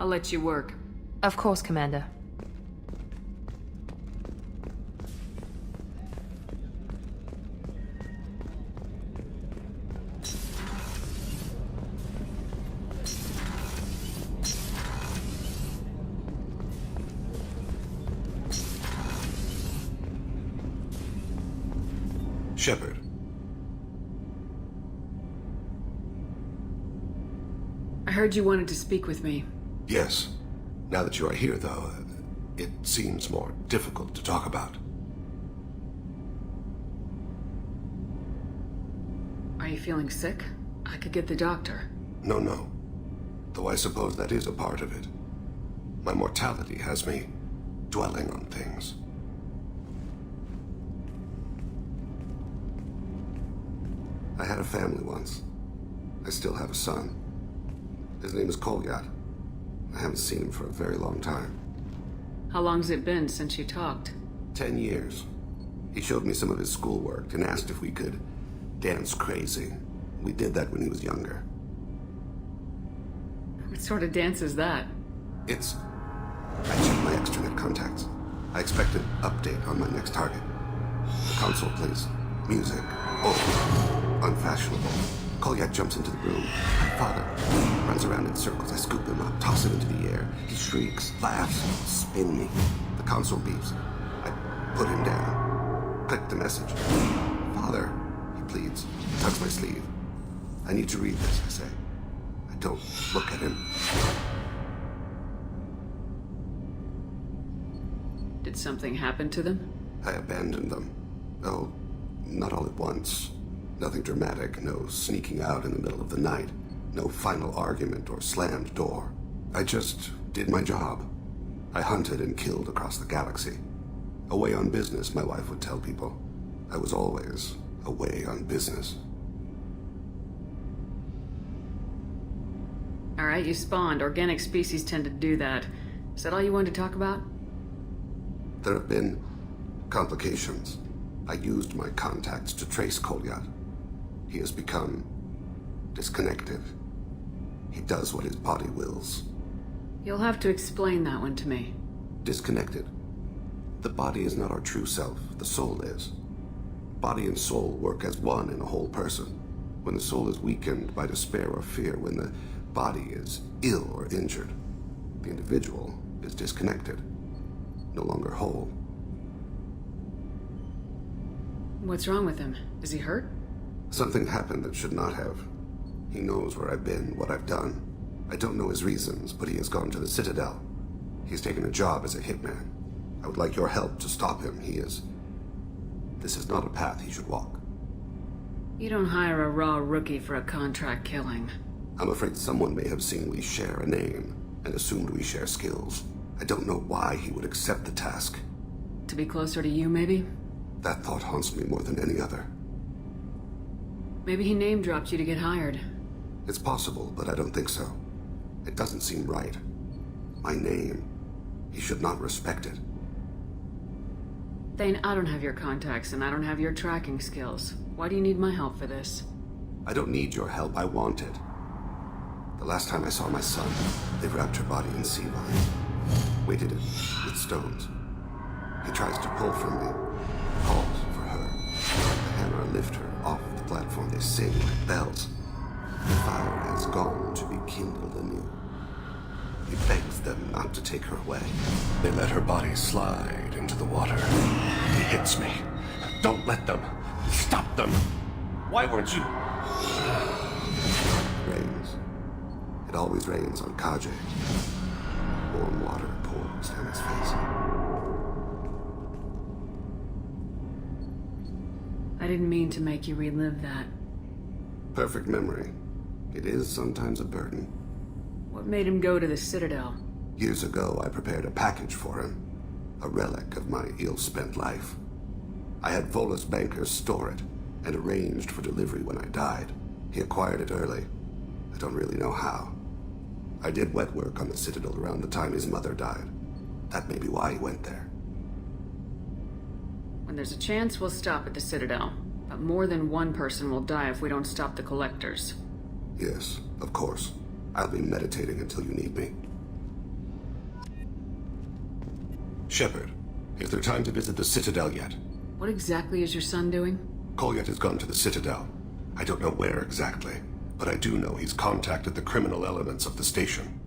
I'll let you work. Of course, Commander. Shepard. I heard you wanted to speak with me. Yes. Now that you are here, though, it seems more difficult to talk about. Are you feeling sick? I could get the doctor. No. Though I suppose that is a part of it. My mortality has me dwelling on things. I had a family once. I still have a son. His name is Kolyat. I haven't seen him for a very long time. How long's it been since you talked? 10 years. He showed me some of his schoolwork and asked if we could dance crazy. We did that when he was younger. What sort of dance is that? I checked my extranet contacts. I expect an update on my next target. The console plays music. Oh, unfashionable. Kolyat jumps into the room. My father runs around in circles. I scoop him up, toss him into the air. He shrieks, laughs, spin me. The console beeps. I put him down. Click the message. Father, he pleads. He tugs my sleeve. I need to read this, I say. I don't look at him. Did something happen to them? I abandoned them. Oh, not all at once. Nothing dramatic, no sneaking out in the middle of the night, no final argument or slammed door. I just did my job. I hunted and killed across the galaxy. Away on business, my wife would tell people. I was always away on business. All right, you spawned. Organic species tend to do that. Is that all you wanted to talk about? There have been complications. I used my contacts to trace Kolyat. He has become disconnected. He does what his body wills. You'll have to explain that one to me. Disconnected. The body is not our true self. The soul is. Body and soul work as one in a whole person. When the soul is weakened by despair or fear, when the body is ill or injured, the individual is disconnected, no longer whole. What's wrong with him? Is he hurt? Something happened that should not have. He knows where I've been, what I've done. I don't know his reasons, but he has gone to the Citadel. He's taken a job as a hitman. I would like your help to stop him. This is not a path he should walk. You don't hire a raw rookie for a contract killing. I'm afraid someone may have seen we share a name and assumed we share skills. I don't know why he would accept the task. To be closer to you, maybe? That thought haunts me more than any other. Maybe he name-dropped you to get hired. It's possible, but I don't think so. It doesn't seem right. My name. He should not respect it. Thane, I don't have your contacts, and I don't have your tracking skills. Why do you need my help for this? I don't need your help. I want it. The last time I saw my son, they wrapped her body in sea vines, weighted it with stones. He tries to pull from me, calls for her. The hammer lift her off the platform. They sing like bells. The fire has gone to be kindled anew. He begs them not to take her away. They let her body slide into the water. He hits me. Don't let them. Stop them. Why weren't you? Rains. It always rains on Kaje. Warm water pours down his face. I didn't mean to make you relive that. Perfect memory. It is sometimes a burden. What made him go to the Citadel? Years ago, I prepared a package for him. A relic of my ill-spent life. I had Volus bankers store it and arranged for delivery when I died. He acquired it early. I don't really know how. I did wet work on the Citadel around the time his mother died. That may be why he went there. When there's a chance, we'll stop at the Citadel. But more than one person will die if we don't stop the collectors. Yes, of course. I'll be meditating until you need me. Shepard, is there time to visit the Citadel yet? What exactly is your son doing? Kolyat has gone to the Citadel. I don't know where exactly, but I do know he's contacted the criminal elements of the station.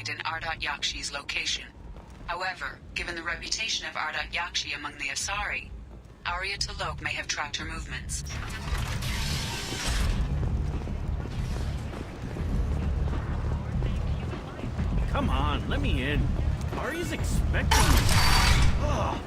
In Ardat-Yakshi's location. However, given the reputation of Ardat-Yakshi among the Asari, Arya T'Loak may have tracked her movements. Come on, let me in. Arya's expecting me. Ugh.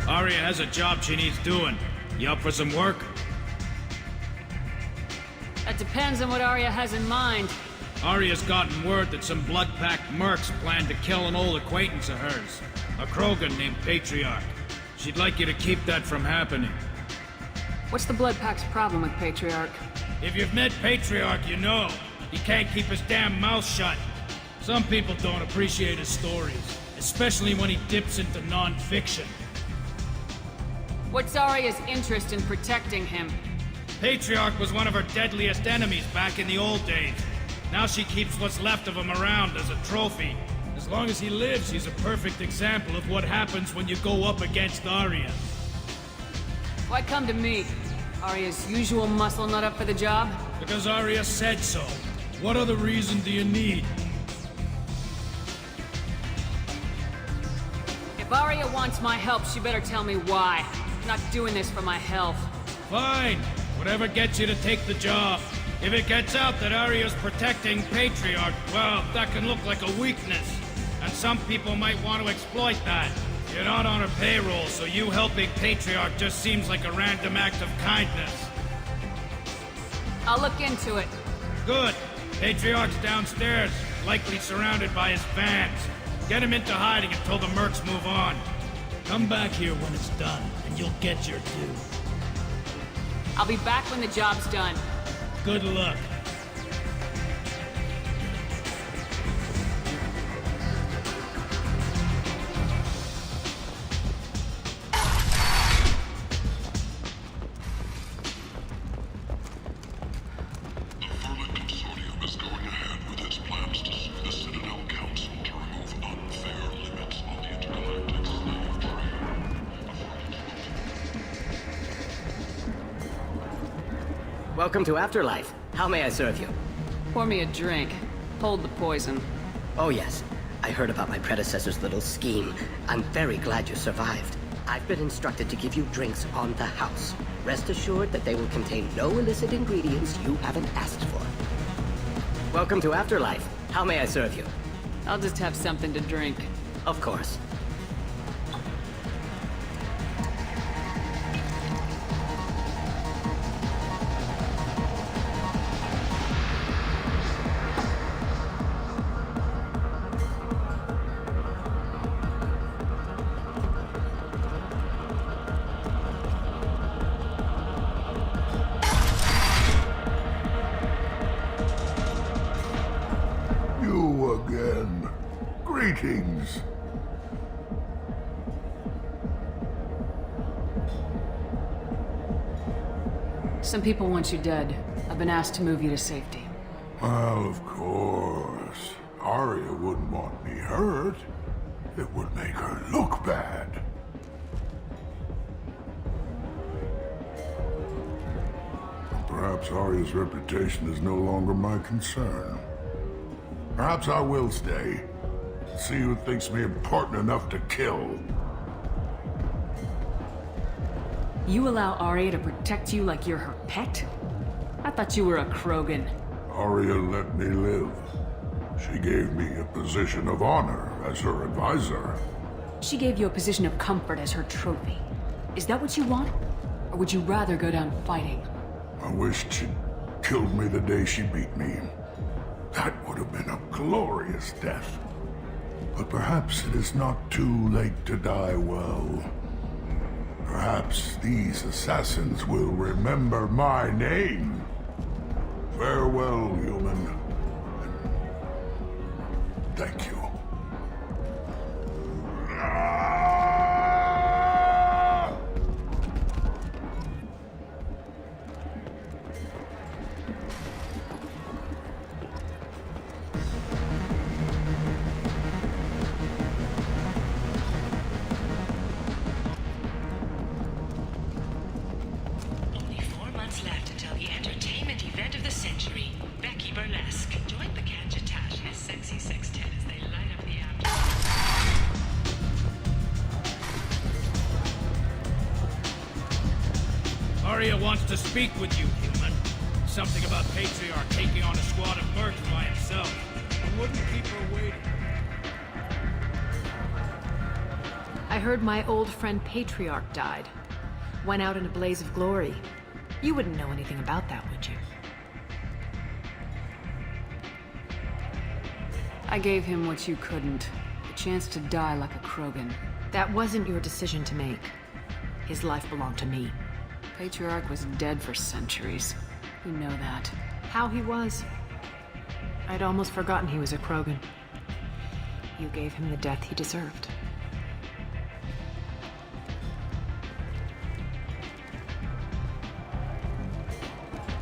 Arya has a job she needs doing. You up for some work? That depends on what Arya has in mind. Arya's gotten word that some blood-packed mercs plan to kill an old acquaintance of hers, a Krogan named Patriarch. She'd like you to keep that from happening. What's the Blood Pack's problem with Patriarch? If you've met Patriarch, you know. He can't keep his damn mouth shut. Some people don't appreciate his stories, especially when he dips into non-fiction. What's Arya's interest in protecting him? Patriarch was one of her deadliest enemies back in the old days. Now she keeps what's left of him around as a trophy. As long as he lives, he's a perfect example of what happens when you go up against Arya. Why come to me? Arya's usual muscle not up for the job? Because Arya said so. What other reason do you need? If Arya wants my help, she better tell me why. I'm not doing this for my health. Fine. Whatever gets you to take the job. If it gets out that Arya's protecting Patriarch, well, that can look like a weakness. And some people might want to exploit that. You're not on her payroll, so you helping Patriarch just seems like a random act of kindness. I'll look into it. Good. Patriarch's downstairs, likely surrounded by his fans. Get him into hiding until the mercs move on. Come back here when it's done, and you'll get your due. I'll be back when the job's done. Good luck. Welcome to Afterlife. How may I serve you? Pour me a drink. Hold the poison. Oh yes, I heard about my predecessor's little scheme. I'm very glad you survived. I've been instructed to give you drinks on the house. Rest assured that they will contain no illicit ingredients you haven't asked for. Welcome to Afterlife. How may I serve you? I'll just have something to drink. Of course. Greetings. Some people want you dead. I've been asked to move you to safety. Well, of course. Arya wouldn't want me hurt. It would make her look bad. Perhaps Arya's reputation is no longer my concern. Perhaps I will stay. See who thinks me important enough to kill. You allow Arya to protect you like you're her pet? I thought you were a Krogan. Arya let me live. She gave me a position of honor as her advisor. She gave you a position of comfort as her trophy. Is that what you want? Or would you rather go down fighting? I wished she'd killed me the day she beat me. That would have been a glorious death. But perhaps it is not too late to die well. Perhaps these assassins will remember my name. Farewell, human. Thank you. Arya wants to speak with you, human. Something about Patriarch taking on a squad of mercs by himself. I wouldn't keep her waiting. I heard my old friend Patriarch died. Went out in a blaze of glory. You wouldn't know anything about that, would you? I gave him what you couldn't. A chance to die like a Krogan. That wasn't your decision to make. His life belonged to me. Patriarch was dead for centuries. You know that. How he was? I'd almost forgotten he was a Krogan. You gave him the death he deserved.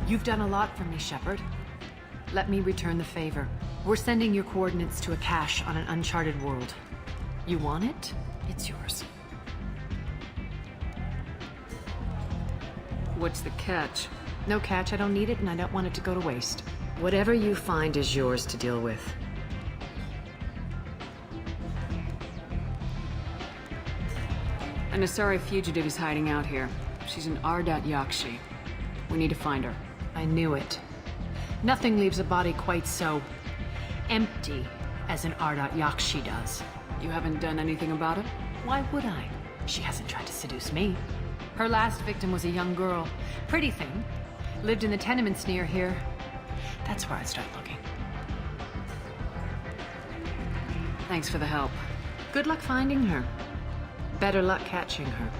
You've done a lot for me, Shepard. Let me return the favor. We're sending your coordinates to a cache on an uncharted world. You want it? It's yours. What's the catch? No catch, I don't need it, and I don't want it to go to waste. Whatever you find is yours to deal with. An Asari fugitive is hiding out here. She's an Ardat Yakshi. We need to find her. I knew it. Nothing leaves a body quite so empty as an Ardat Yakshi does. You haven't done anything about it? Why would I? She hasn't tried to seduce me. Her last victim was a young girl. Pretty thing. Lived in the tenements near here. That's where I'd start looking. Thanks for the help. Good luck finding her. Better luck catching her.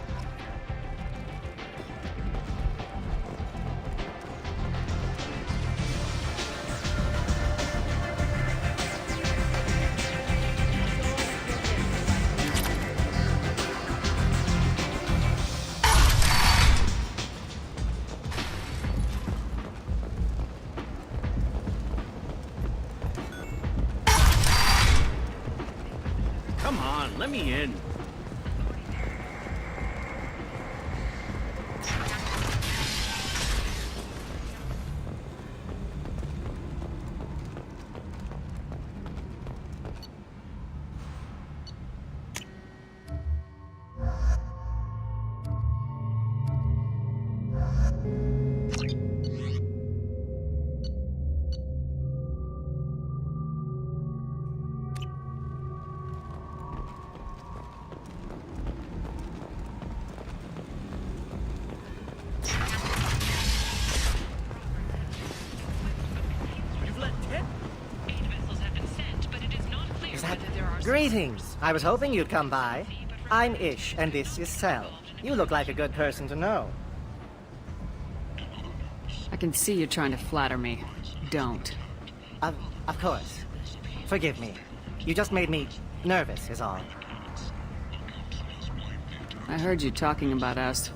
Come on, let me in. Greetings. I was hoping you'd come by. I'm Ish, and this is Sel. You look like a good person to know. I can see you trying to flatter me. Don't. Of course. Forgive me. You just made me nervous, is all. I heard you talking about us.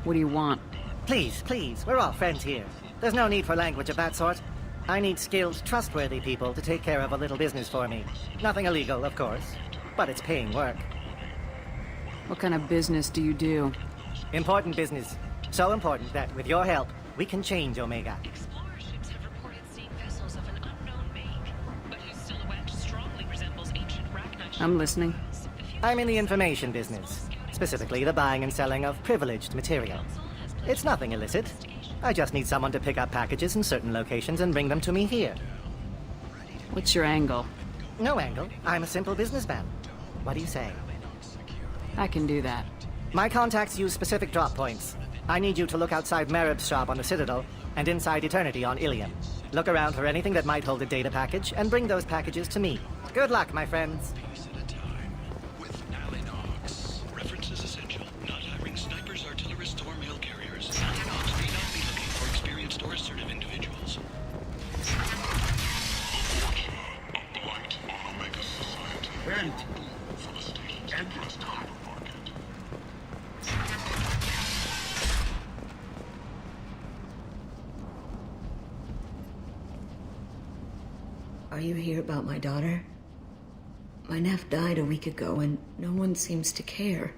What do you want? Please, please, we're all friends here. There's no need for language of that sort. I need skilled, trustworthy people to take care of a little business for me. Nothing illegal, of course, but it's paying work. What kind of business do you do? Important business. So important that, with your help, we can change Omega. Explorer ships have reported seeing vessels of an unknown make, but whose silhouette strongly resembles ancient Rachni. I'm listening. I'm in the information business, specifically the buying and selling of privileged material. It's nothing illicit. I just need someone to pick up packages in certain locations and bring them to me here. What's your angle? No angle. I'm a simple businessman. What do you say? I can do that. My contacts use specific drop points. I need you to look outside Merib's shop on the Citadel and inside Eternity on Ilium. Look around for anything that might hold a data package and bring those packages to me. Good luck, my friends. Reference is essential. Not hiring snipers, artillerists, or mail carriers. Knox may not be looking for experienced or assertive individuals. A blight on Omega society. For the station's endless time market. Are you here about my daughter? My nephew died a week ago and no one seems to care.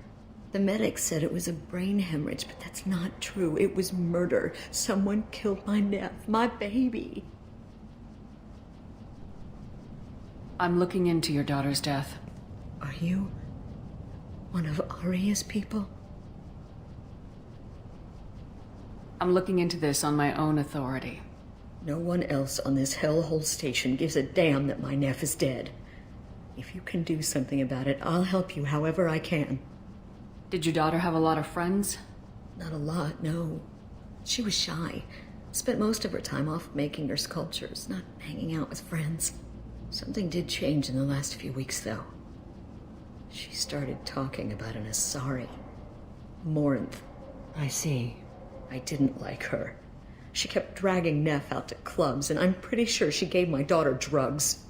The medics said it was a brain hemorrhage, but that's not true. It was murder. Someone killed my nephew, my baby. I'm looking into your daughter's death. Are you one of Aria's people? I'm looking into this on my own authority. No one else on this hellhole station gives a damn that my nephew is dead. If you can do something about it, I'll help you however I can. Did your daughter have a lot of friends? Not a lot, no. She was shy. Spent most of her time off making her sculptures, not hanging out with friends. Something did change in the last few weeks, though. She started talking about an Asari. Morinth. I see. I didn't like her. She kept dragging Neff out to clubs, and I'm pretty sure she gave my daughter drugs.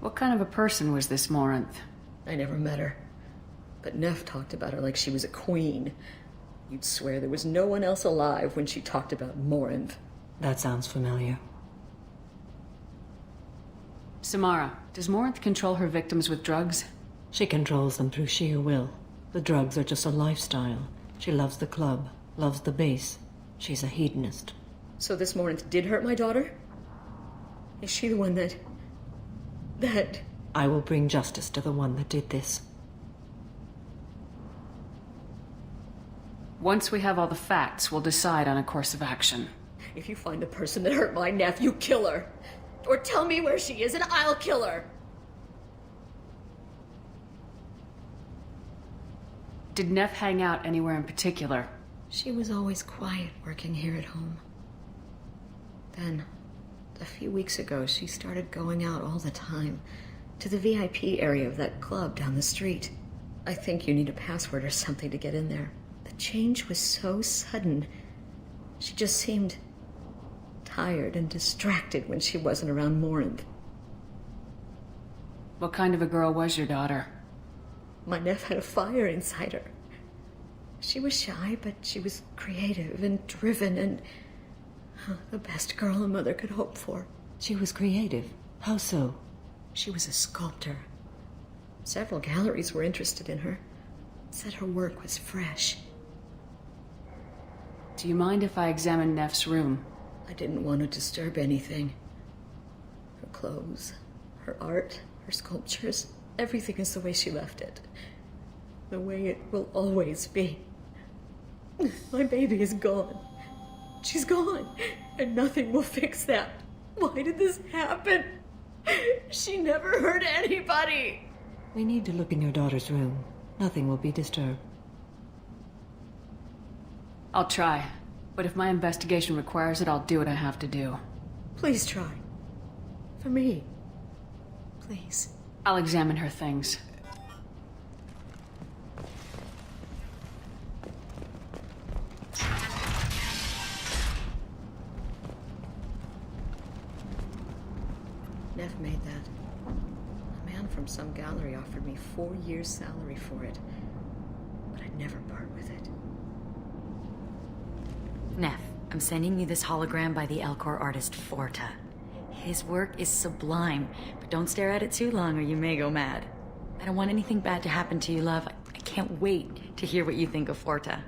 What kind of a person was this Morinth? I never met her. But Neff talked about her like she was a queen. You'd swear there was no one else alive when she talked about Morinth. That sounds familiar. Samara, does Morinth control her victims with drugs? She controls them through sheer will. The drugs are just a lifestyle. She loves the club, loves the base. She's a hedonist. So this Morinth did hurt my daughter? Is she the one that... I will bring justice to the one that did this. Once we have all the facts, we'll decide on a course of action. If you find the person that hurt my nephew, kill her. Or tell me where she is and I'll kill her. Did Neff hang out anywhere in particular? She was always quiet working here at home. Then, a few weeks ago, she started going out all the time to the VIP area of that club down the street. I think you need a password or something to get in there. The change was so sudden. She just seemed tired and distracted when she wasn't around Morinth. What kind of a girl was your daughter? My nephew had a fire inside her. She was shy, but she was creative and driven and the best girl a mother could hope for. She was creative. How so? She was a sculptor. Several galleries were interested in her. Said her work was fresh. Do you mind if I examine Neff's room? I didn't want to disturb anything. Her clothes, her art, her sculptures, everything is the way she left it. The way it will always be. My baby is gone. She's gone, and nothing will fix that. Why did this happen? She never hurt anybody. We need to look in your daughter's room. Nothing will be disturbed. I'll try, but if my investigation requires it, I'll do what I have to do. Please try. For me. Please. I'll examine her things. Neff made that. A man from some gallery offered me 4 years' salary for it. But I'd never part with it. Neff, I'm sending you this hologram by the Alcor artist Forta. His work is sublime, but don't stare at it too long or you may go mad. I don't want anything bad to happen to you, love. I can't wait to hear what you think of Forta.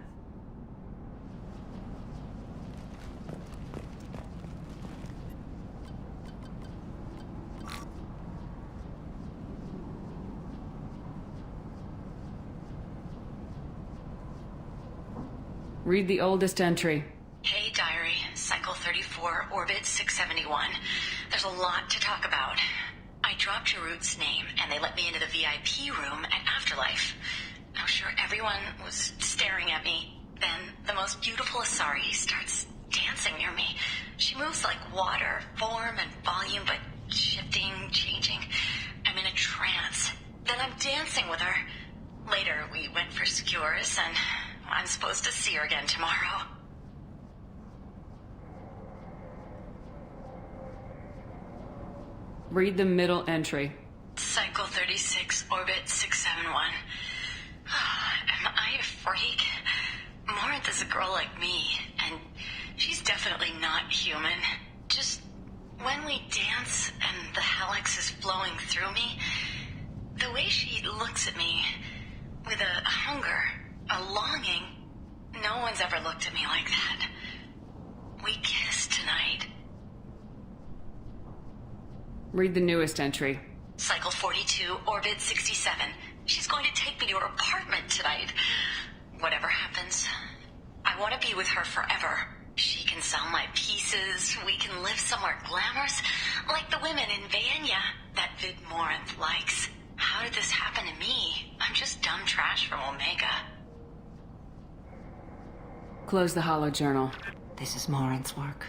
Read the oldest entry. Hey, Diary. Cycle 34, Orbit 671. There's a lot to talk about. I dropped your root's name, and they let me into the VIP room at Afterlife. I'm sure everyone was staring at me. Then the most beautiful Asari starts dancing near me. She moves like water, form and volume, but shifting, changing. I'm in a trance. Then I'm dancing with her. Later, we went for skewers, and I'm supposed to see her again tomorrow. Read the middle entry. Cycle 36, Orbit 671. Am I a freak? Morinth is a girl like me, and she's definitely not human. Just when we dance and the helix is flowing through me, the way she looks at me with a hunger, a longing, no one's ever looked at me like that. We kissed tonight. Read the newest entry. Cycle 42, Orbit 67. She's going to take me to her apartment tonight. Whatever happens, I want to be with her forever. She can sell my pieces. We can live somewhere glamorous, like the women in Vanya that Vid Morinth likes. How did this happen to me? I'm just dumb trash from Omega. Close the holo journal. This is Morinth's work.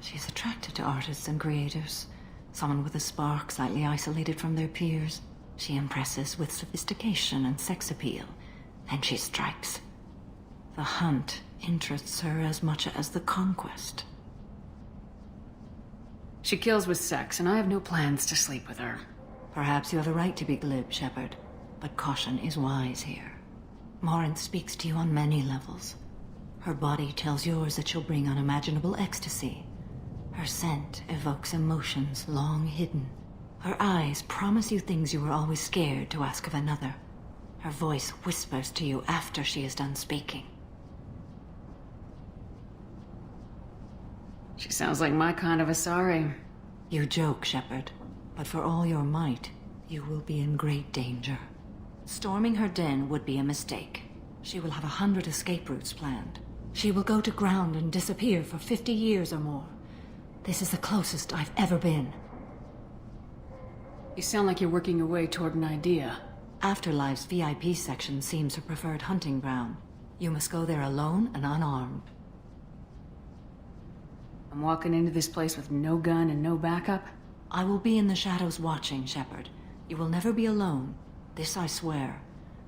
She's attracted to artists and creators. Someone with a spark, slightly isolated from their peers. She impresses with sophistication and sex appeal. Then she strikes. The hunt interests her as much as the conquest. She kills with sex, and I have no plans to sleep with her. Perhaps you have a right to be glib, Shepard, but caution is wise here. Morinth speaks to you on many levels. Her body tells yours that she'll bring unimaginable ecstasy. Her scent evokes emotions long hidden. Her eyes promise you things you were always scared to ask of another. Her voice whispers to you after she is done speaking. She sounds like my kind of Asari. You joke, Shepard, but for all your might, you will be in great danger. Storming her den would be a mistake. She will have 100 escape routes planned. She will go to ground and disappear for 50 years or more. This is the closest I've ever been. You sound like you're working your way toward an idea. Afterlife's VIP section seems her preferred hunting ground. You must go there alone and unarmed. I'm walking into this place with no gun and no backup? I will be in the shadows watching, Shepard. You will never be alone. This I swear.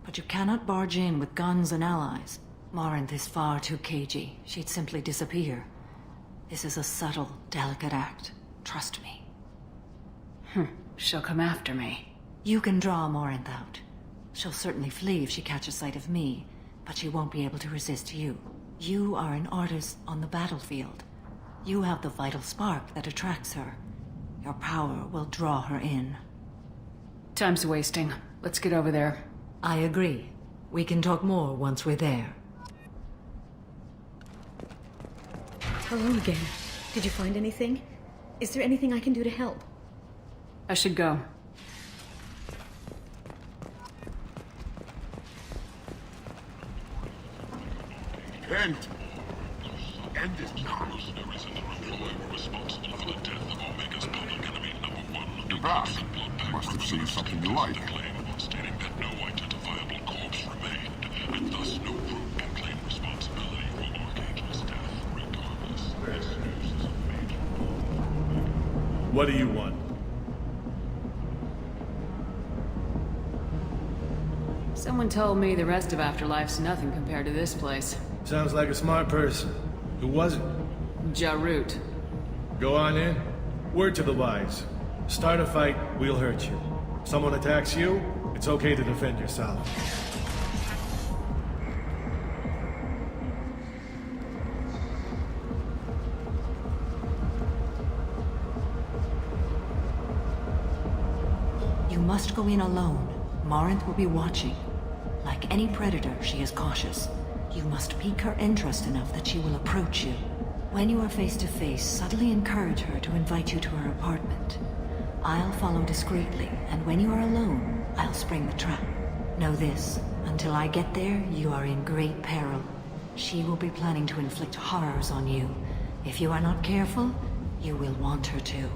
But you cannot barge in with guns and allies. Morinth is far too cagey. She'd simply disappear. This is a subtle, delicate act. Trust me. She'll come after me. You can draw Morinth out. She'll certainly flee if she catches sight of me, but she won't be able to resist you. You are an artist on the battlefield. You have the vital spark that attracts her. Your power will draw her in. Time's wasting. Let's get over there. I agree. We can talk more once we're there. Hello again. Did you find anything? Is there anything I can do to help? I should go. End it now. The brass must have seen something you like. Stating that no identifiable corpse remained, and thus no group can claim responsibility for Archangel's death, regardless. What do you want? Someone told me the rest of Afterlife's nothing compared to this place. Sounds like a smart person. Who was it? Jarut. Go on in. Word to the wise. Start a fight, we'll hurt you. Someone attacks you, it's okay to defend yourself. You must go in alone. Morinth will be watching. Like any predator, she is cautious. You must pique her interest enough that she will approach you. When you are face to face, subtly encourage her to invite you to her apartment. I'll follow discreetly, and when you are alone, I'll spring the trap. Know this, until I get there, you are in great peril. She will be planning to inflict horrors on you. If you are not careful, you will want her to.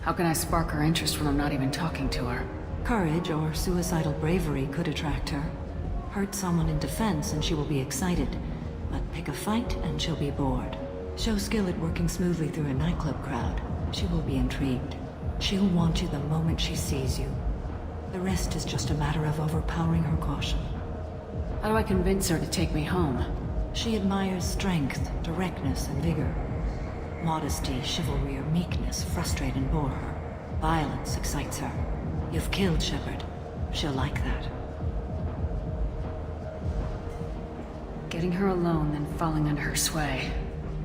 How can I spark her interest when I'm not even talking to her? Courage or suicidal bravery could attract her. Hurt someone in defense and she will be excited. But pick a fight and she'll be bored. Show skill at working smoothly through a nightclub crowd. She will be intrigued. She'll want you the moment she sees you. The rest is just a matter of overpowering her caution. How do I convince her to take me home? She admires strength, directness, and vigor. Modesty, chivalry, or meekness frustrate and bore her. Violence excites her. You've killed Shepard. She'll like that. Getting her alone, then falling under her sway.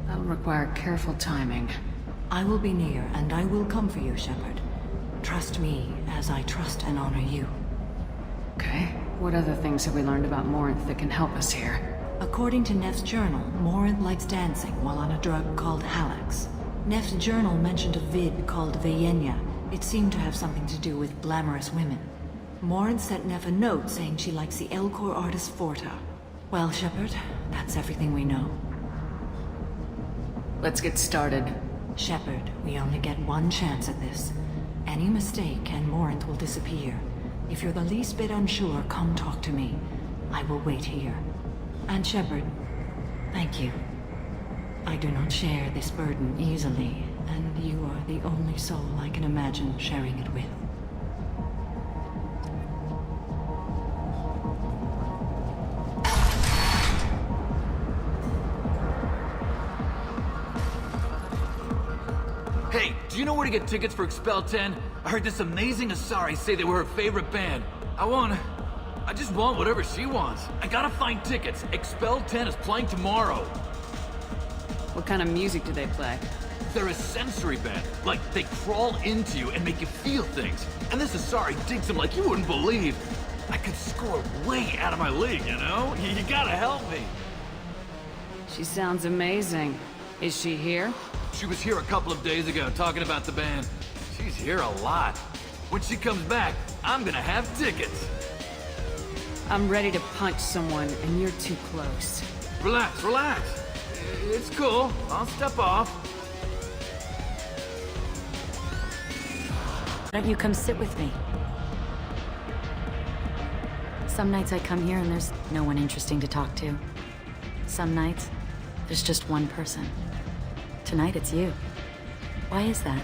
That'll require careful timing. I will be near, and I will come for you, Shepard. Trust me, as I trust and honor you. Okay. What other things have we learned about Morinth that can help us here? According to Neff's journal, Morinth likes dancing while on a drug called Halax. Neff's journal mentioned a vid called Veyenya. It seemed to have something to do with glamorous women. Morinth sent Neff a note saying she likes the Elcor artist Forta. Well, Shepard, that's everything we know. Let's get started. Shepard, we only get one chance at this. Any mistake and Morinth will disappear. If you're the least bit unsure, come talk to me. I will wait here. And Shepard, thank you. I do not share this burden easily, and you are the only soul I can imagine sharing it with. Hey, do you know where to get tickets for Expel 10? I heard this amazing Asari say they were her favorite band. I just want whatever she wants. I gotta find tickets. Expel 10 is playing tomorrow. What kind of music do they play? They're a sensory band. Like, they crawl into you and make you feel things. And this Asari digs them like you wouldn't believe. I could score way out of my league, you know? You gotta help me. She sounds amazing. Is she here? She was here a couple of days ago talking about the band. She's here a lot. When she comes back, I'm gonna have tickets. I'm ready to punch someone, and you're too close. Relax, relax. It's cool. I'll step off. Why don't you come sit with me? Some nights I come here and there's no one interesting to talk to. Some nights, there's just one person. Tonight it's you. Why is that?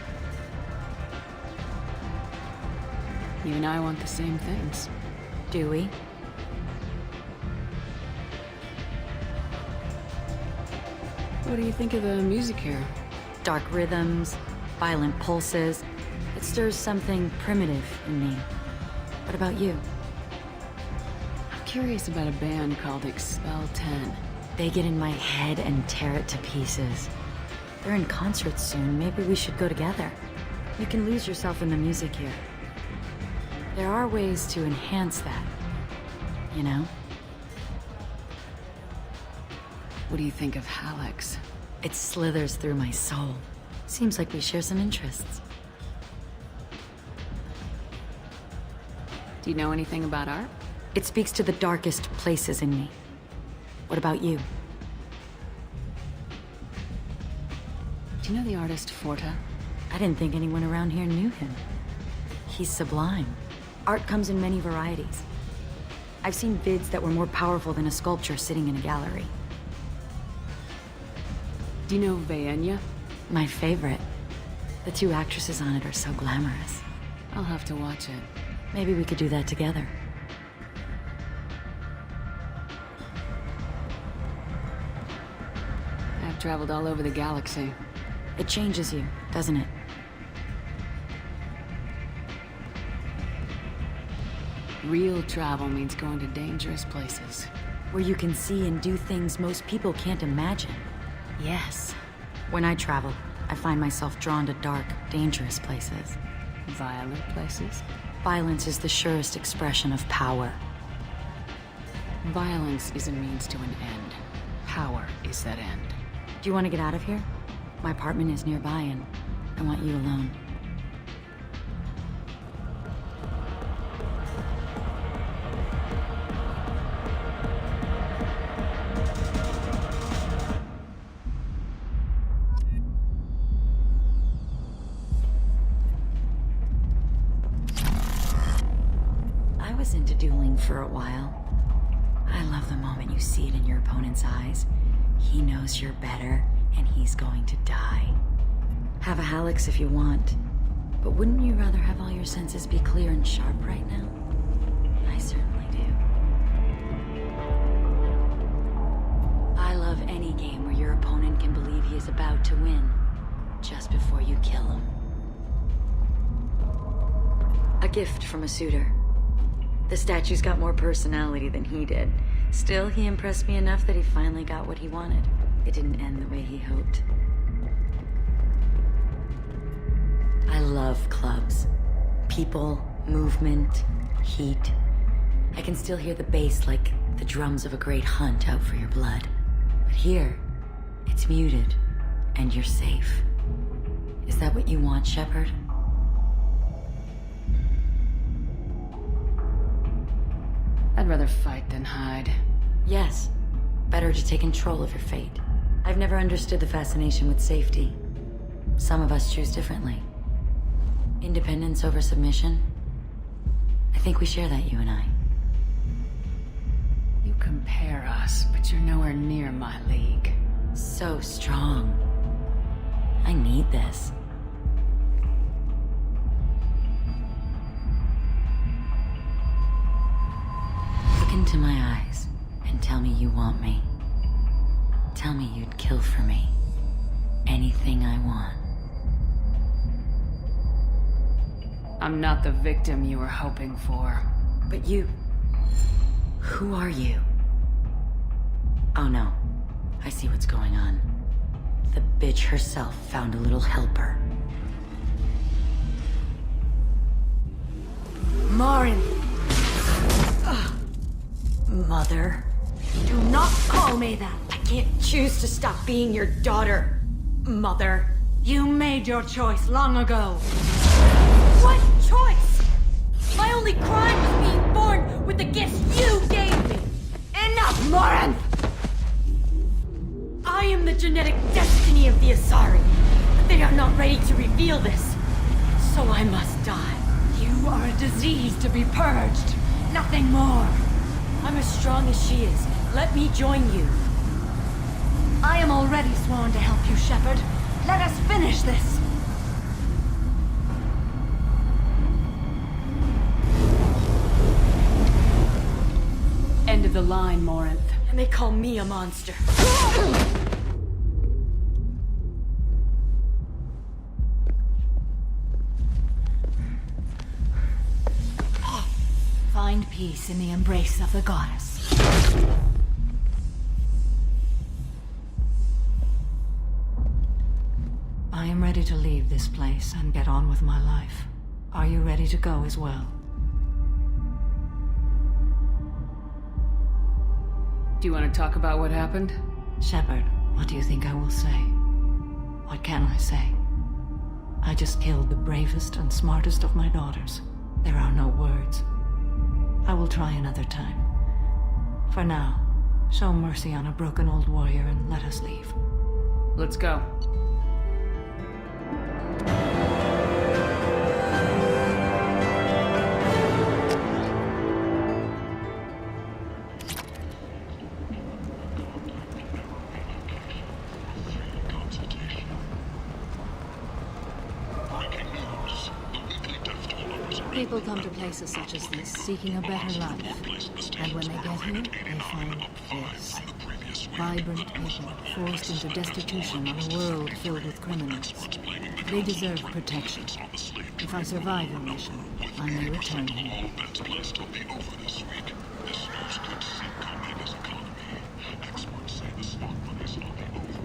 You and I want the same things. Do we? What do you think of the music here? Dark rhythms, violent pulses. It stirs something primitive in me. What about you? I'm curious about a band called Expel 10. They get in my head and tear it to pieces. They're in concert soon. Maybe we should go together. You can lose yourself in the music here. There are ways to enhance that, you know? What do you think of Halax? It slithers through my soul. Seems like we share some interests. Do you know anything about art? It speaks to the darkest places in me. What about you? Do you know the artist Forta? I didn't think anyone around here knew him. He's sublime. Art comes in many varieties. I've seen vids that were more powerful than a sculpture sitting in a gallery. Do you know Veyenya? My favorite. The two actresses on it are so glamorous. I'll have to watch it. Maybe we could do that together. I've traveled all over the galaxy. It changes you, doesn't it? Real travel means going to dangerous places. Where you can see and do things most people can't imagine. Yes. When I travel, I find myself drawn to dark, dangerous places. Violent places? Violence is the surest expression of power. Violence is a means to an end. Power is that end. Do you want to get out of here? My apartment is nearby and I want you alone. Into dueling for a while. I love the moment you see it in your opponent's eyes. He knows you're better, and he's going to die. Have a Hallex if you want, but wouldn't you rather have all your senses be clear and sharp right now? I certainly do. I love any game where your opponent can believe he is about to win, just before you kill him. A gift from a suitor. The statue's got more personality than he did. Still, he impressed me enough that he finally got what he wanted. It didn't end the way he hoped. I love clubs. People, movement, heat. I can still hear the bass like the drums of a great hunt out for your blood. But here, it's muted, and you're safe. Is that what you want, Shepard? I'd rather fight than hide. Yes. Better to take control of your fate. I've never understood the fascination with safety. Some of us choose differently. Independence over submission? I think we share that, you and I. You compare us, but you're nowhere near my league. So strong. I need this. Look into my eyes and tell me you want me. Tell me you'd kill for me. Anything I want. I'm not the victim you were hoping for. But you... Who are you? Oh no. I see what's going on. The bitch herself found a little helper. Marin! Mother. Do not call me that! I can't choose to stop being your daughter, Mother. You made your choice long ago. What choice? My only crime was being born with the gifts you gave me! Enough, Morin! I am the genetic destiny of the Asari. But they are not ready to reveal this. So I must die. You are a disease to be purged. Nothing more. I'm as strong as she is. Let me join you. I am already sworn to help you, Shepard. Let us finish this. End of the line, Morinth. And they call me a monster. Find peace in the embrace of the goddess. I am ready to leave this place and get on with my life. Are you ready to go as well? Do you want to talk about what happened? Shepard, what do you think I will say? What can I say? I just killed the bravest and smartest of my daughters. There are no words. I will try another time. For now, show mercy on a broken old warrior and let us leave. Let's go. People come to places such as this seeking a better life. And when they get here, they find this. Vibrant people forced into destitution on a world filled with criminals. They deserve protection. If I survive your mission, I may return here.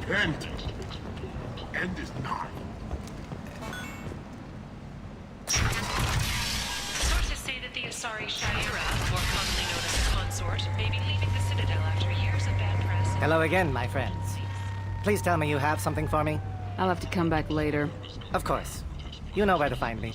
End. End is nigh. Sources say that the Asari Shaira, more commonly known as a consort, may be leaving the Citadel after years of bad press. Hello again, my friends. Please tell me you have something for me. I'll have to come back later. Of course. You know where to find me.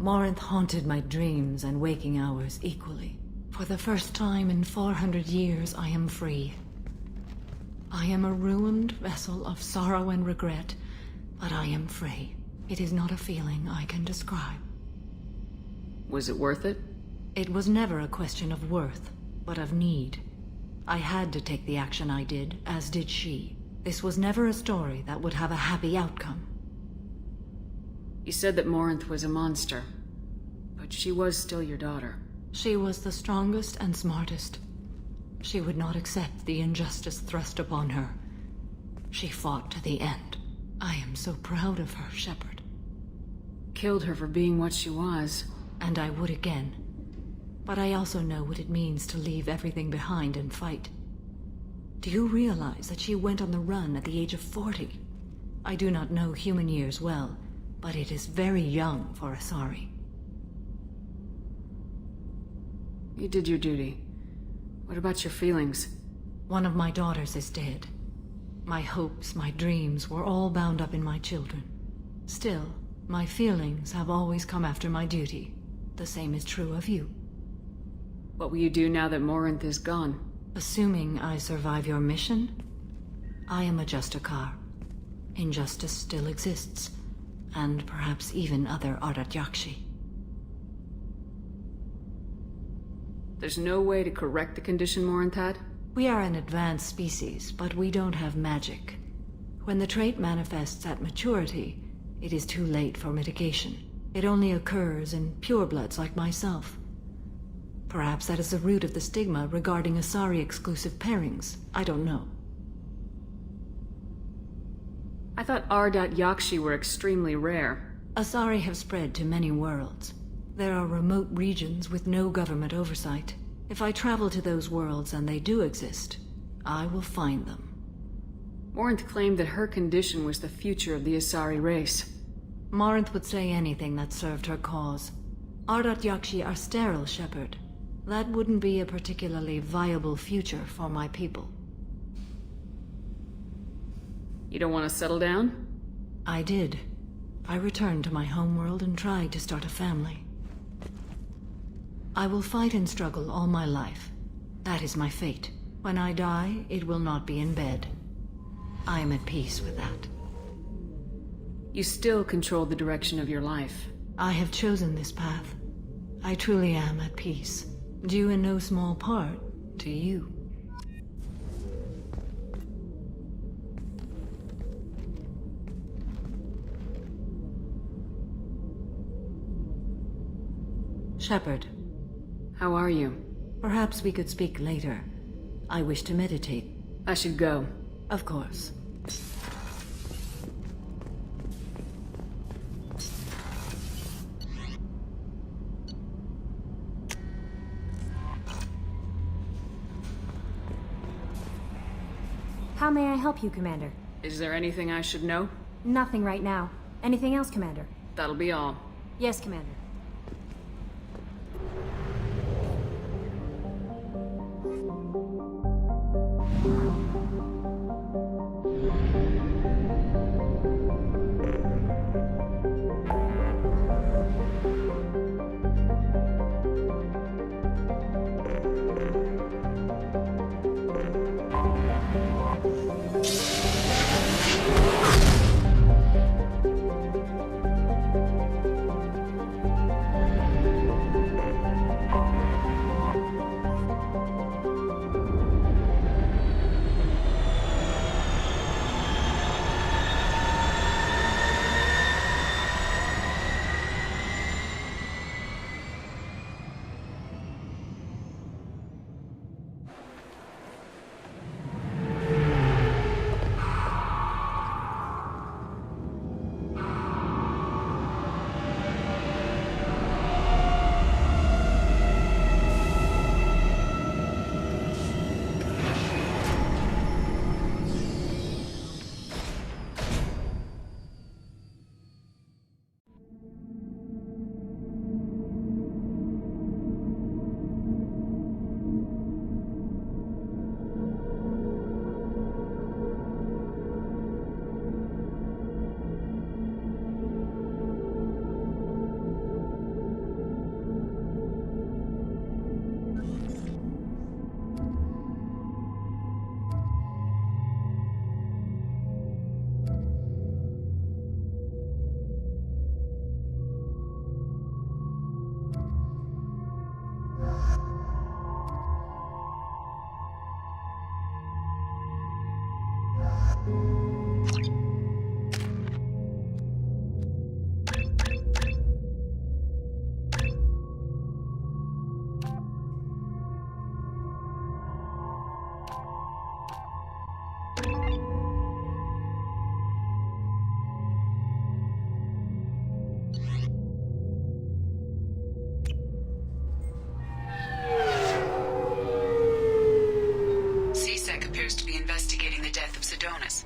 Morinth haunted my dreams and waking hours equally. For the first time in 400 years, I am free. I am a ruined vessel of sorrow and regret, but I am free. It is not a feeling I can describe. Was it worth it? It was never a question of worth, but of need. I had to take the action I did, as did she. This was never a story that would have a happy outcome. You said that Morinth was a monster, but she was still your daughter. She was the strongest and smartest. She would not accept the injustice thrust upon her. She fought to the end. I am so proud of her, Shepard. Killed her for being what she was. And I would again. But I also know what it means to leave everything behind and fight. Do you realize that she went on the run at the age of 40? I do not know human years well, but it is very young for Asari. You did your duty. What about your feelings? One of my daughters is dead. My hopes, my dreams were all bound up in my children. Still, my feelings have always come after my duty. The same is true of you. What will you do now that Morinth is gone? Assuming I survive your mission, I am a Justicar. Injustice still exists. And perhaps even other Ardat Yakshi. There's no way to correct the condition Morinth had? We are an advanced species, but we don't have magic. When the trait manifests at maturity, it is too late for mitigation. It only occurs in purebloods like myself. Perhaps that is the root of the stigma regarding Asari-exclusive pairings. I don't know. I thought Ardat Yakshi were extremely rare. Asari have spread to many worlds. There are remote regions with no government oversight. If I travel to those worlds and they do exist, I will find them. Morinth claimed that her condition was the future of the Asari race. Morinth would say anything that served her cause. Ardat Yakshi are sterile, Shepard. That wouldn't be a particularly viable future for my people. You don't want to settle down? I did. I returned to my homeworld and tried to start a family. I will fight and struggle all my life. That is my fate. When I die, it will not be in bed. I am at peace with that. You still control the direction of your life. I have chosen this path. I truly am at peace. Due in no small part to you. Shepard. How are you? Perhaps we could speak later. I wish to meditate. I should go. Of course. How may I help you, Commander? Is there anything I should know? Nothing right now. Anything else, Commander? That'll be all. Yes, Commander.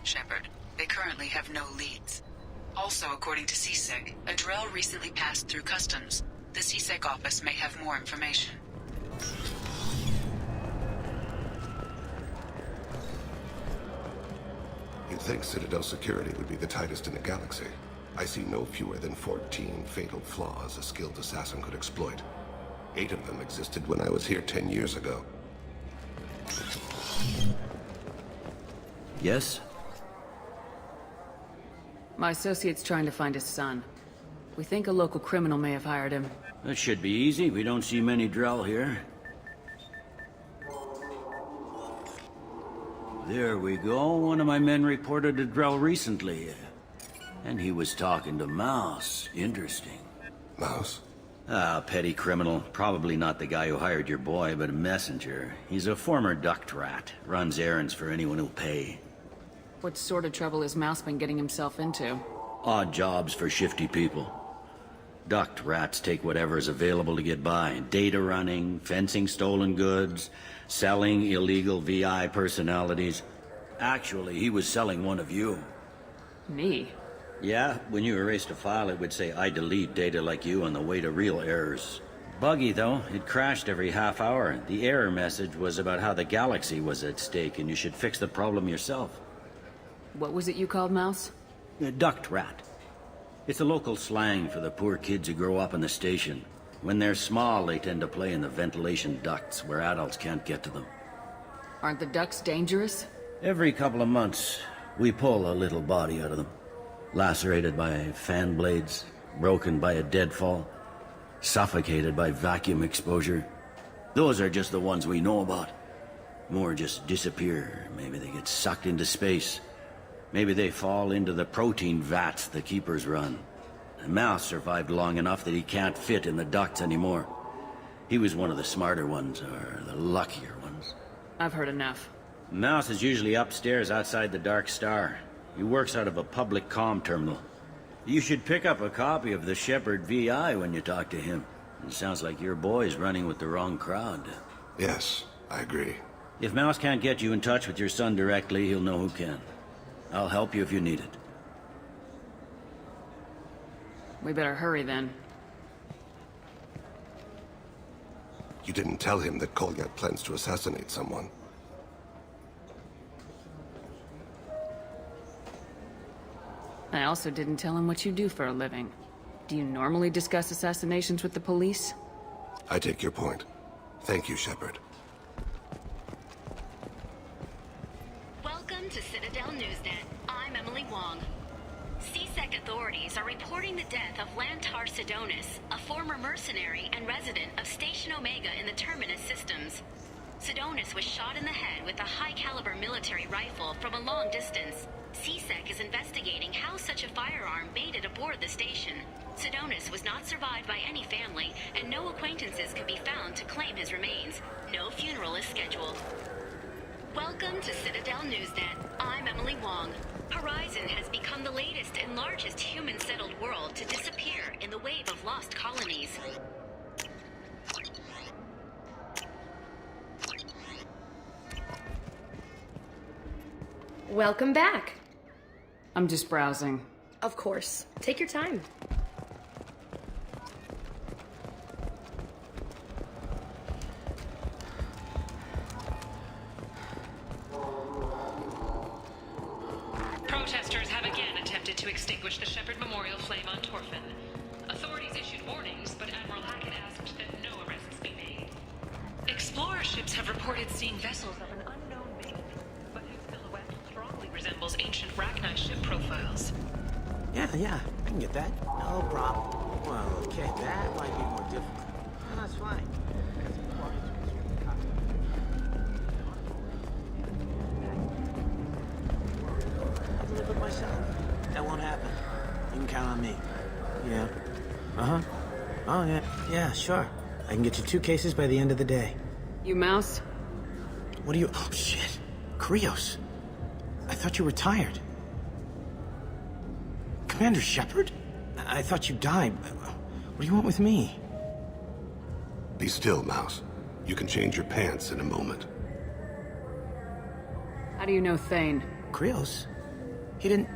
Shepard. They currently have no leads. Also, according to CSEC, a Drell recently passed through customs. The CSEC office may have more information. You'd think Citadel security would be the tightest in the galaxy. I see no fewer than 14 fatal flaws a skilled assassin could exploit. 8 of them existed when I was here 10 years ago. Yes? My associate's trying to find his son. We think a local criminal may have hired him. That should be easy. We don't see many Drell here. There we go. One of my men reported a Drell recently. And he was talking to Mouse. Interesting. Mouse? Ah, petty criminal. Probably not the guy who hired your boy, but a messenger. He's a former duct rat. Runs errands for anyone who'll pay. What sort of trouble has Mouse been getting himself into? Odd jobs for shifty people. Duct rats take whatever is available to get by. Data running, fencing stolen goods, selling illegal VI personalities. Actually, he was selling one of you. Me? Yeah, when you erased a file, it would say, I delete data like you on the way to real errors. Buggy, though. It crashed every half hour. The error message was about how the galaxy was at stake, and you should fix the problem yourself. What was it you called Mouse? A duct rat. It's a local slang for the poor kids who grow up in the station. When they're small, they tend to play in the ventilation ducts where adults can't get to them. Aren't the ducts dangerous? Every couple of months, we pull a little body out of them. Lacerated by fan blades, broken by a deadfall, suffocated by vacuum exposure. Those are just the ones we know about. More just disappear. Maybe they get sucked into space. Maybe they fall into the protein vats the keepers run. And Mouse survived long enough that he can't fit in the ducts anymore. He was one of the smarter ones, or the luckier ones. I've heard enough. Mouse is usually upstairs outside the Dark Star. He works out of a public comm terminal. You should pick up a copy of the Shepherd VI when you talk to him. It sounds like your boy's running with the wrong crowd. Yes, I agree. If Mouse can't get you in touch with your son directly, he'll know who can. I'll help you if you need it. We better hurry then. You didn't tell him that Kolyat plans to assassinate someone. I also didn't tell him what you do for a living. Do you normally discuss assassinations with the police? I take your point. Thank you, Shepard. Welcome to Citadel Newsnet. I'm Emily Wong. CSEC authorities are reporting the death of Lantar Sidonis, a former mercenary and resident of Station Omega in the Terminus systems. Sidonis was shot in the head with a high-caliber military rifle from a long distance. CSEC is investigating how such a firearm made it aboard the station. Sidonis was not survived by any family, and no acquaintances could be found to claim his remains. No funeral is scheduled. Welcome to Citadel Newsnet. I'm Emily Wong. Horizon has become the latest and largest human-settled world to disappear in the wave of lost colonies. Welcome back. I'm just browsing. Of course. Take your time. Protesters have again attempted to extinguish the Shepherd Memorial flame on Torfin. Authorities issued warnings, but Admiral Hackett asked that no arrests be made. Explorer ships have reported seeing vessels of an unknown make, but whose silhouette strongly resembles ancient Rachni ship profiles. Yeah, I can get that. No problem. Well, okay, that might be more difficult. No, that's fine. I'll deliver it myself. That won't happen. You can count on me. Yeah. Uh-huh. Oh, yeah. Yeah, sure. I can get you 2 cases by the end of the day. You Mouse? What do you... Oh, shit. Krios. I thought you retired. Commander Shepard? I thought you died. What do you want with me? Be still, Mouse. You can change your pants in a moment. How do you know Thane? Krios? He didn't...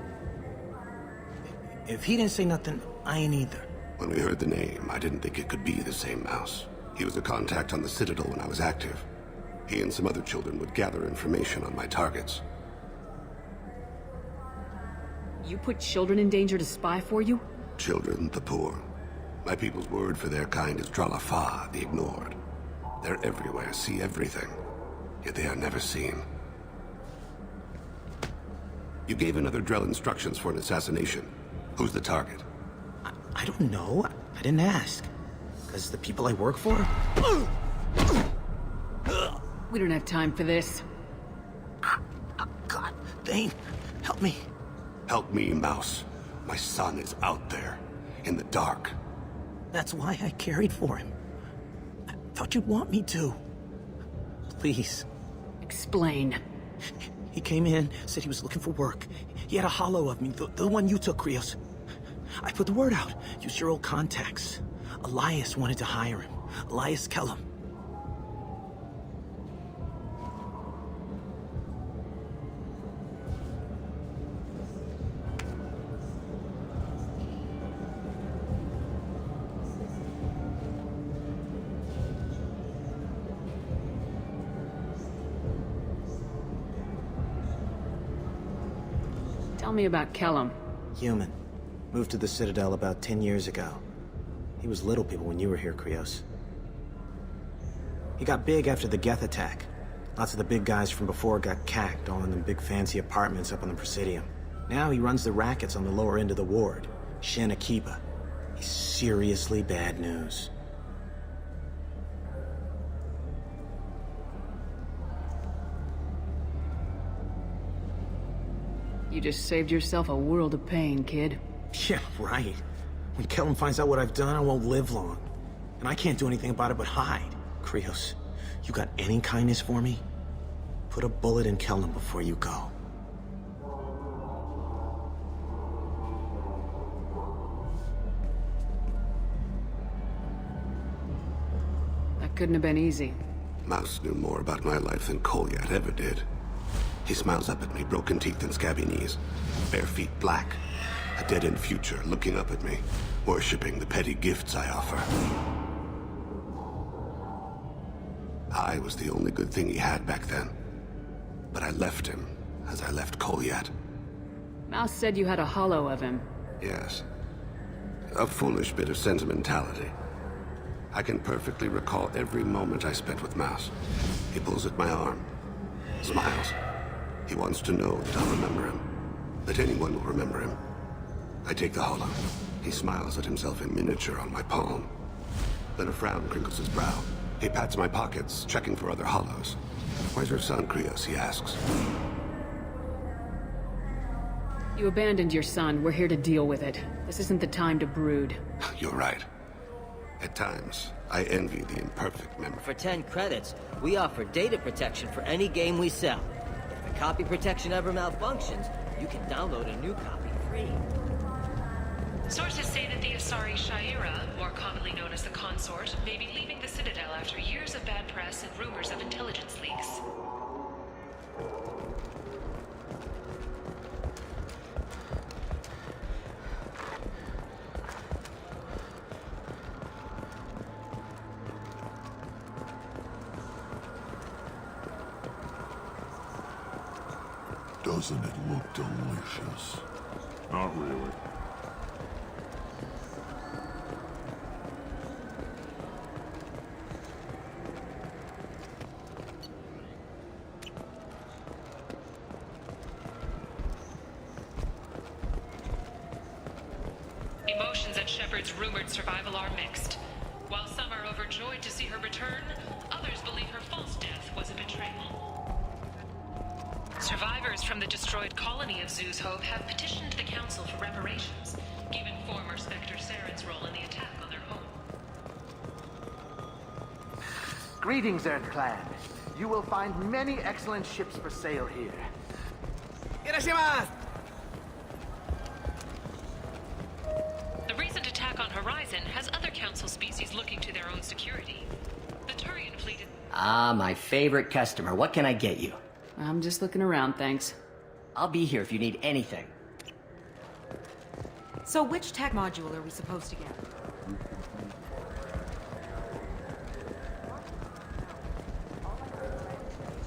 If he didn't say nothing, I ain't either. When we heard the name, I didn't think it could be the same Mouse. He was a contact on the Citadel when I was active. He and some other children would gather information on my targets. You put children in danger to spy for you? Children, the poor. My people's word for their kind is Dralafa, the ignored. They're everywhere, see everything. Yet they are never seen. You gave another Drell instructions for an assassination. Who's the target? I don't know. I didn't ask. Because the people I work for? We don't have time for this. God, Thane, help me. Help me, Mouse. My son is out there, in the dark. That's why I carried for him. I thought you'd want me to. Please. Explain. He came in, said he was looking for work. He had a hollow of me, the one you took, Krios. I put the word out, used your old contacts. Elias wanted to hire him. Elias Kellum. Tell me about Kellum. Human. Moved to the Citadel about 10 years ago. He was little people when you were here, Krios. He got big after the Geth attack. Lots of the big guys from before got cacked, all in them big fancy apartments up on the Presidium. Now he runs the rackets on the lower end of the ward, Shin Akiba. He's seriously bad news. You just saved yourself a world of pain, kid. Yeah, right. When Kellum finds out what I've done, I won't live long. And I can't do anything about it but hide. Krios, you got any kindness for me? Put a bullet in Kellam before you go. That couldn't have been easy. Mouse knew more about my life than Kolyat ever did. He smiles up at me, broken teeth and scabby knees. Bare feet black. A dead-end future looking up at me, worshipping the petty gifts I offer. I was the only good thing he had back then. But I left him, as I left Kolyat. Mouse said you had a hollow of him. Yes. A foolish bit of sentimentality. I can perfectly recall every moment I spent with Mouse. He pulls at my arm, smiles. He wants to know that I'll remember him, that anyone will remember him. I take the hollow. He smiles at himself in miniature on my palm. Then a frown crinkles his brow. He pats my pockets, checking for other hollows. Where's your son, Krios? He asks. You abandoned your son. We're here to deal with it. This isn't the time to brood. You're right. At times, I envy the imperfect memory. For 10 credits, we offer data protection for any game we sell. If the copy protection ever malfunctions, you can download a new copy free. Sources say that the Asari Shaira, more commonly known as the Consort, may be leaving the Citadel after years of bad press and rumors of intelligence leaks. Doesn't it look delicious? Not really. Emotions at Shepard's rumored survival are mixed. While some are overjoyed to see her return, others believe her false death was a betrayal. Survivors from the destroyed colony of Zoo's Hope have petitioned the Council for reparations, given former Spectre Saren's role in the attack on their home. Greetings, Earth Clan. You will find many excellent ships for sale here. The recent attack on Horizon has other Council species looking to their own security. The Turian fleet... Ah, my favorite customer. What can I get you? I'm just looking around, thanks. I'll be here if you need anything. So which tech module are we supposed to get?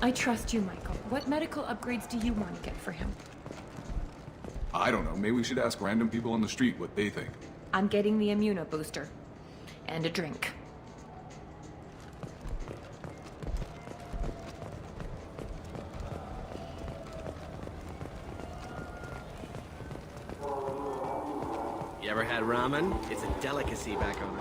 I trust you, Michael. What medical upgrades do you want to get for him? I don't know. Maybe we should ask random people on the street what they think. I'm getting the Immuno booster. And a drink. You ever had ramen? It's a delicacy back home.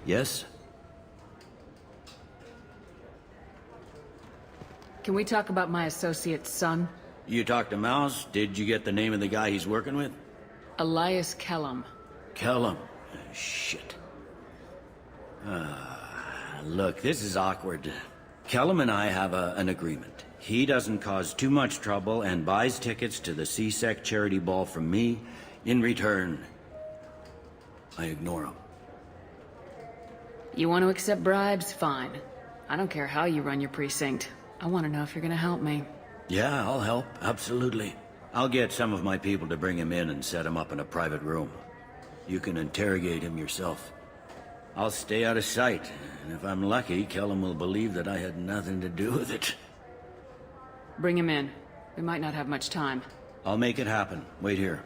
Yes? Can we talk about my associate's son? You talked to Mouse? Did you get the name of the guy he's working with? Elias Kellam. Kellam? Shit. Look, this is awkward. Kellam and I have an agreement. He doesn't cause too much trouble and buys tickets to the CSEC charity ball from me. In return, I ignore him. You want to accept bribes? Fine. I don't care how you run your precinct. I want to know if you're gonna help me. Yeah, I'll help. Absolutely. I'll get some of my people to bring him in and set him up in a private room. You can interrogate him yourself. I'll stay out of sight, and if I'm lucky, Kellam will believe that I had nothing to do with it. Bring him in. We might not have much time. I'll make it happen. Wait here.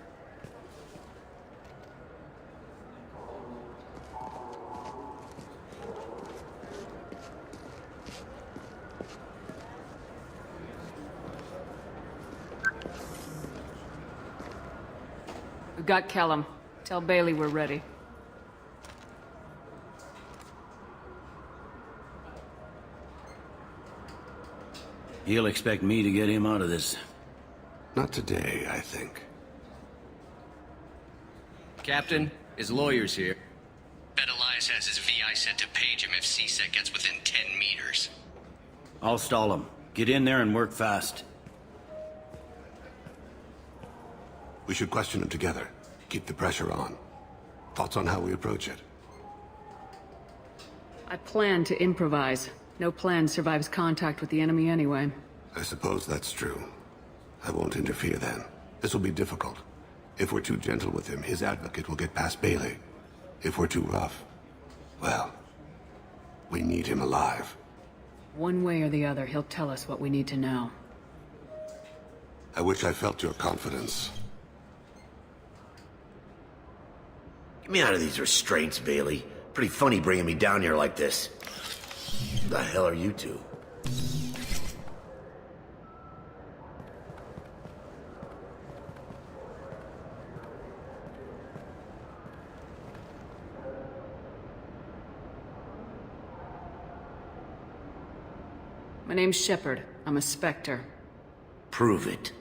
got Kellum. Tell Bailey we're ready. You'll expect me to get him out of this. Not today, I think. Captain, his lawyer's here. Bet Elias has his VI set to page him if CSEC gets within 10 meters. I'll stall him. Get in there and work fast. We should question him together. Keep the pressure on. Thoughts on how we approach it? I plan to improvise. No plan survives contact with the enemy anyway. I suppose that's true. I won't interfere then. This will be difficult. If we're too gentle with him, his advocate will get past Bailey. If we're too rough, well, we need him alive. One way or the other, he'll tell us what we need to know. I wish I felt your confidence. Get me out of these restraints, Bailey. Pretty funny bringing me down here like this. Who the hell are you two? My name's Shepard. I'm a Spectre. Prove it.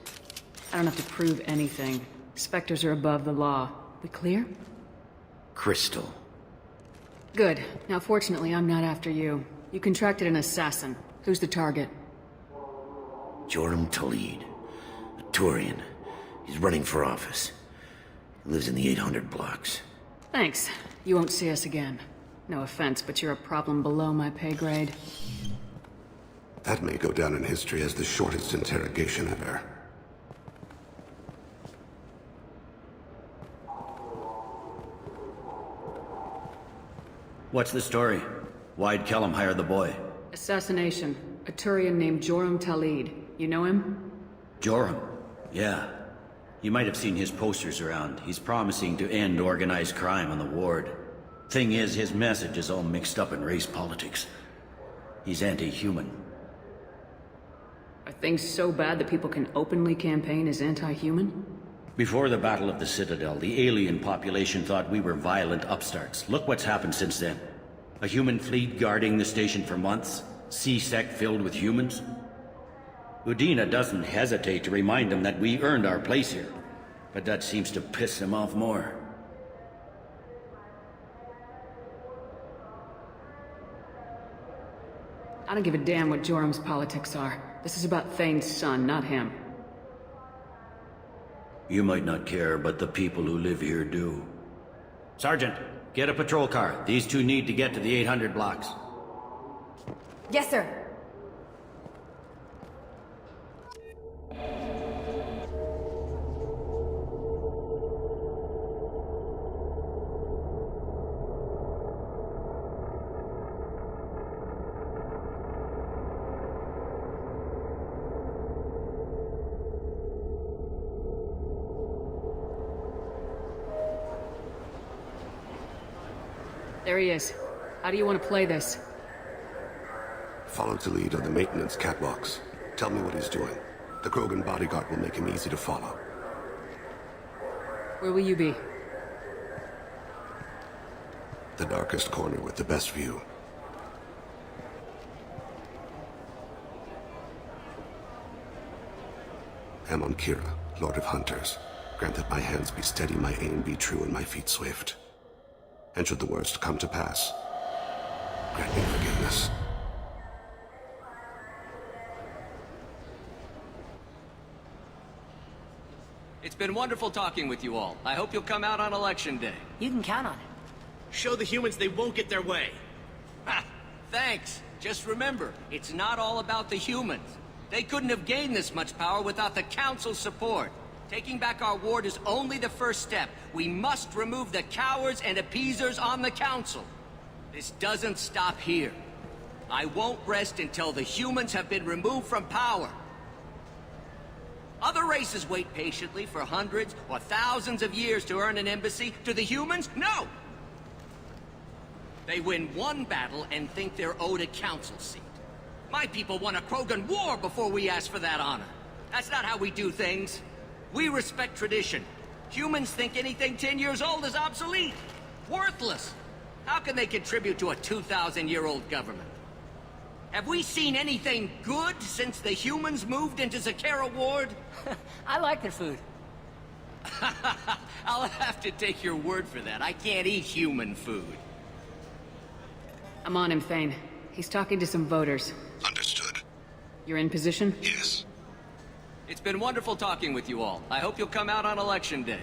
I don't have to prove anything. Spectres are above the law. We clear? Crystal. Good. Now, fortunately, I'm not after you. You contracted an assassin. Who's the target? Joram Talid. A Turian. He's running for office. He lives in the 800 blocks. Thanks. You won't see us again. No offense, but you're a problem below my pay grade. That may go down in history as the shortest interrogation ever. What's the story? Why'd Kellum hire the boy? Assassination. A Turian named Joram Talid. You know him? Joram? Yeah. You might have seen his posters around. He's promising to end organized crime on the ward. Thing is, his message is all mixed up in race politics. He's anti-human. Are things so bad that people can openly campaign as anti-human? Before the Battle of the Citadel, the alien population thought we were violent upstarts. Look what's happened since then. A human fleet guarding the station for months. CSEC filled with humans. Udina doesn't hesitate to remind them that we earned our place here. But that seems to piss them off more. I don't give a damn what Joram's politics are. This is about Thane's son, not him. You might not care, but the people who live here do. Sergeant, get a patrol car. These two need to get to the 800 blocks. Yes, sir. There he is. How do you want to play this? Follow to lead on the maintenance catwalks. Tell me what he's doing. The Krogan bodyguard will make him easy to follow. Where will you be? The darkest corner with the best view. Amon Kira, Lord of Hunters. Grant that my hands be steady, my aim be true, and my feet swift. And should the worst come to pass, grant me forgiveness. It's been wonderful talking with you all. I hope you'll come out on Election Day. You can count on it. Show the humans they won't get their way. Ha! Thanks. Just remember, it's not all about the humans. They couldn't have gained this much power without the Council's support. Taking back our ward is only the first step. We must remove the cowards and appeasers on the Council. This doesn't stop here. I won't rest until the humans have been removed from power. Other races wait patiently for hundreds or thousands of years to earn an embassy. To the humans, no! They win one battle and think they're owed a council seat. My people won a Krogan war before we asked for that honor. That's not how we do things. We respect tradition. Humans think anything 10 years old is obsolete. Worthless. How can they contribute to a 2,000-year-old government? Have we seen anything good since the humans moved into Zakera Ward? I like their food. I'll have to take your word for that. I can't eat human food. I'm on him, Thane. He's talking to some voters. Understood. You're in position? Yes. It's been wonderful talking with you all. I hope you'll come out on Election Day.